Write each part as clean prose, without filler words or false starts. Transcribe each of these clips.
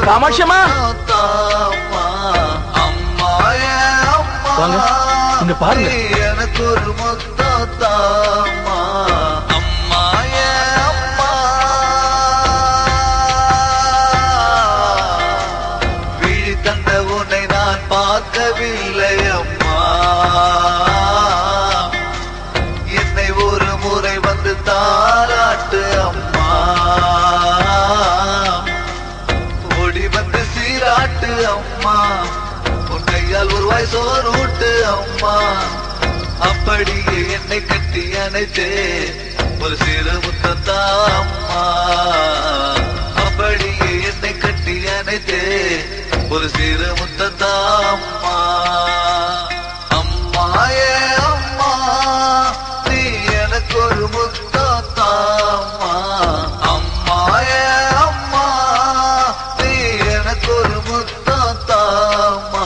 காமாட்சியம்மா வாங்க இங்க பாருங்க. எனக்கு ஒரு முத்தாமா அம்மா அம்மா விழி தந்த உன்னை நான் பார்க்கவில்லை அம்மா என்னை ஒரு முறை வந்து தாராட்டு அம்மா ஓடி வந்து சீராட்டு அம்மா உன்னையால் ஒரு வயசோர் ஊட்டு அம்மா அப்படியே என்னை கட்டி அணைத்தே ஒரு சிறு முத்தத்தா அம்மா அப்படியே என்னை கட்டி அணைத்தே ஒரு சிறு முத்தத்தா அம்மா அம்மா ஏ அம்மா நீ எனக்கு ஒரு முத்தத்தா அம்மா அம்மா ஏ அம்மா நீ எனக்கு ஒரு முத்தத்தா அம்மா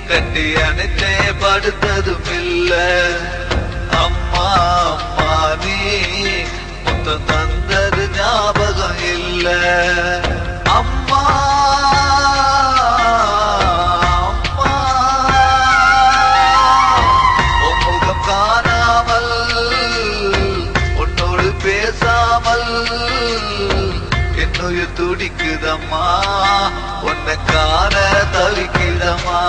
கட்டி அணைத்தே படுத்ததும் இல்ல அம்மா அம்மா நீ முத்தம் தந்தது ஞாபகம் இல்ல அம்மா அம்மா உன் முகம் காணாமல் உன்னோடு பேசாமல் என்னுயிர் துடிக்குதம்மா உன்னை காண தவிக்குதம்மா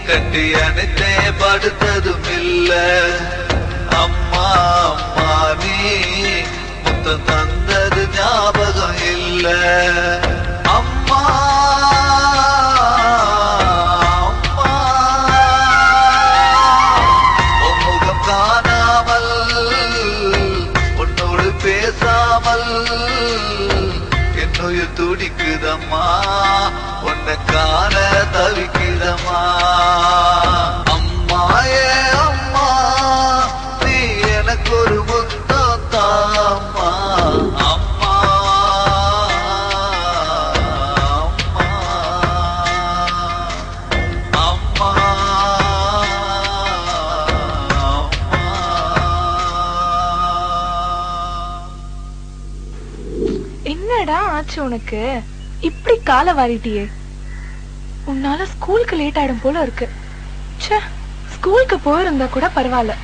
கட்டி அணைத்தே படுத்ததும் இல்ல அம்மா அம்மா நீ முத்தம் தந்தது ஞாபகம் இல்ல அம்மா அம்மா உன் முகம் காணாமல் உன்னோடு பேசாமல் என்னுயிர் துடிக்குதம்மா உன்னை காண தவிக்குதம்மா அம்மா ஏ அம்மா நீ எனக்கு ஒரு முத்தத்தா அம்மா அம்மா அம்மா என்னடா ஆச்சு உனக்கு? இப்படி கால வாரிட்டியே. உன்னால ஸ்கூலுக்கு லேட் ஆயிடும் போல இருக்கு. ச்சே, ஸ்கூலுக்கு போயிருந்தா கூட பரவாயில்ல,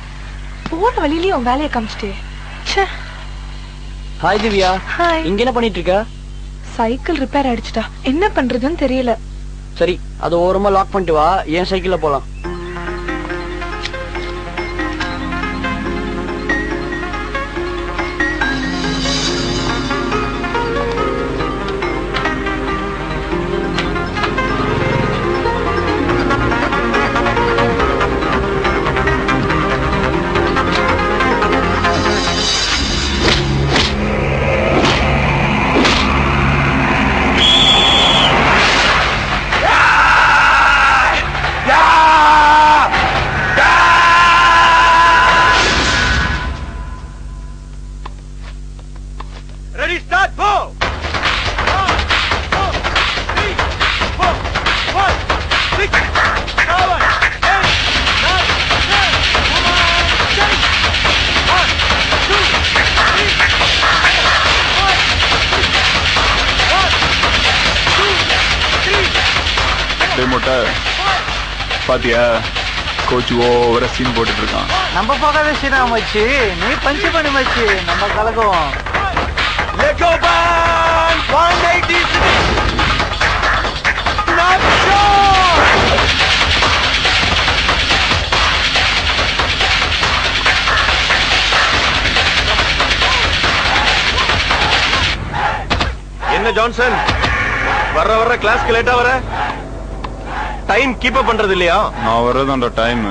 போன வழியிலயே உன் வேலையை காமிச்சிட்டே. ச்சே. ஹாய் திவ்யா. ஹாய். இங்க என்ன பண்ணிட்டு இருக்க? சைக்கிள் ரிப்பேர் ஆயிடுச்சுடா, என்ன பண்றதுன்னு தெரியல. சரி, அதை ஓரமா லாக் பண்ணிட்டு வா, என் சைக்கிள்ல போலாம். Yeah! மொட்டை பாத்தியா கோச் ஓவரா சீன் போட்டுட்டு இருக்கான். நம்ம போகாத சீனா மச்சி, நீ பஞ்சு பண்ணு மச்சி, நம்ம கலக்குவோம். என்ன ஜான்சன், வர்ற கிளாஸ்க்கு லேட்டா வர? டைம் கீப் அப் பண்றது இல்லையா? நான் வர்றதான்டா டைம்.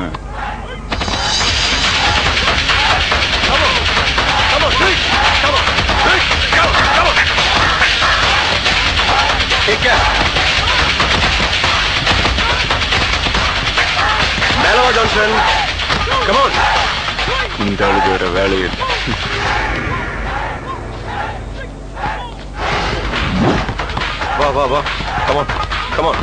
மேலவா ஜான்சன், கம் ஆன். இந்த ஆளுக்கு வேற வேலையில். வா வா வா, come on come on.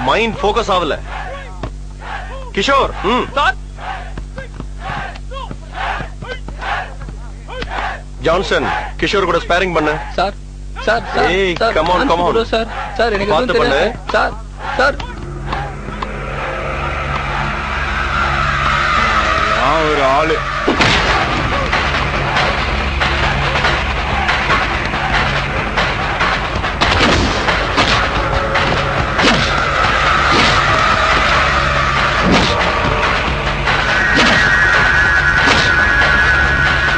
Mind focus ஆகல. கிஷோர், ஜான்சன் கிஷோர் கூட ஸ்பேரிங் பண்ணு. சார் சார் சார் ஏய், sir come on, come on. Sir sir எனக்கு பார்த்து எதுவும் பண்ணு. தெரியாது சார் சார். நான் ஒரு ஆளு.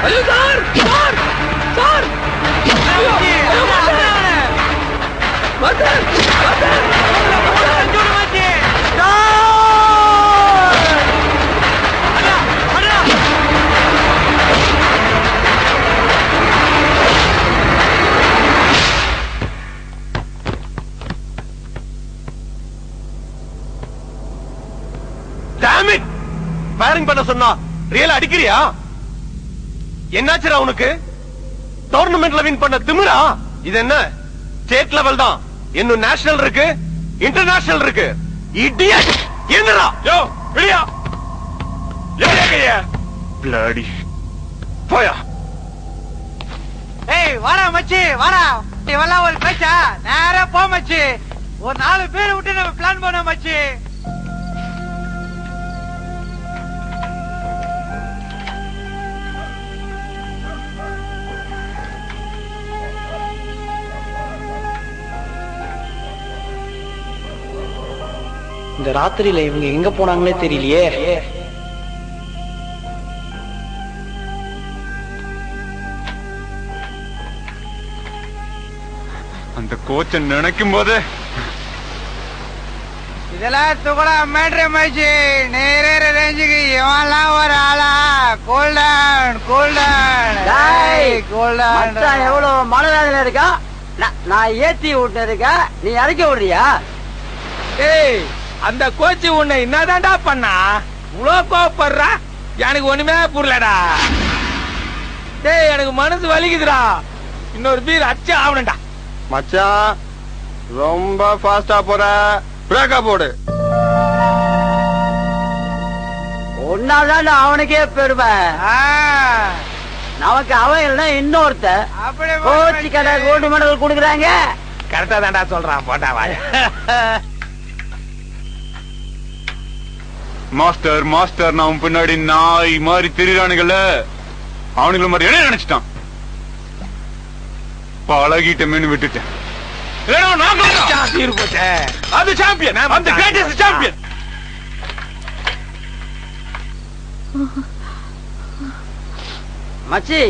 ஐயோ சார் சார் சார் ஸ்பேரிங் பண்ண சொன்னா ரியல் அடிக்கிறியா? என்னாச்சுடா உனக்கு? டோர்னமெண்ட்ல வின் பண்ண திமிரா? இது என்ன ஸ்டேட் லெவல் தான், இன்னும் நேஷனல் இருக்கு, இன்டர்நேஷனல் இருக்கு. இடியட், என்னடா? யோ வெளியா, ஏய் பிளாடி போயா. ஏய் வாடா மச்சி வாடா, இவெல்லாம் ஒரு பேச்சா? நேரா போ மச்சி, ஒரு 4 பேரை விட்டு நம்ம பிளான் பண்ணோம் மச்சி. இந்த ராத்திரியில இவங்க எங்க போனாங்களே தெரியலையே. அந்த கோச்சை நினைக்கும் போது இதெல்லாம் துகடா மேட்ரு மச்சி, நேரே ரேஞ்சுக்கு இவன்லாம் ஒரு ஆளா? Golden golden golden. எவ்வளவு மனவேதனை இருக்கா? நான் ஏத்தி விட்டு இருக்கா, நீ இறக்கி விடுறியா? ஏய், அந்த கோச்சு உன்னை என்னதான்டா பண்ணா? இவ்வளோ கோவப்படுறா? எனக்கு ஒண்ணுமே புரியலடா. டேய், எனக்கு மனசு வலிக்குதுடா. இன்னொரு பீர் அச்சு ஆகணும்டா. மச்சான் ரொம்ப ஃபாஸ்டா போற, பிரேக்கா போடு. ஒன்னாதான் அவனுக்கே பெருமை. நமக்கு அவன் இல்லைன்னா இன்னொருத்த கோச்சு கடை கோல்டு மெடல் கொடுக்குறாங்க. கரெக்டா தான்டா சொல்றான், போட்டா வாய. மாஸ்டர் மாஸ்டர் நான் பின்னாடி நாய் மாதிரி திரிறானுங்கல்ல, அவனுங்கள மாதிரி என்ன நினைச்சிட்டான். பழகிட்டமேனு விட்டுட்டேன். அது சாம்பியன், அந்த கிரேட்டஸ்ட் சாம்பியன். மச்சி,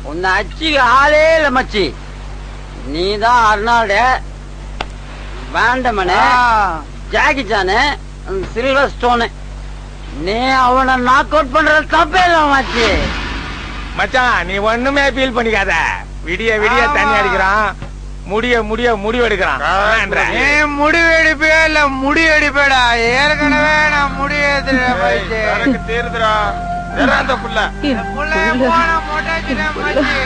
உன்னை அச்சுக்கு ஆளே இல்ல மச்சி. நீதான் அர்னால்டு, வேண்டமனு, ஜாக்கி சானு, சில்வர் ஸ்டோனு. நீ அவனை நாக் அவுட் பண்றது தப்பே இல்ல மச்சி. மச்சான், நீ ஒண்ணுமே ஃபீல் பண்ணிக்காத. விடிய விடிய தண்ணி அடிக்கிறான், முடிய முடிய முடிவு எடுக்கிறான். முடிவு எடுப்பியா இல்ல முடி எடுப்பேடா? ஏற்கனவே நான் முடிவு தேர்துடா புள்ள. போன மொட்டாச்சு மச்சி.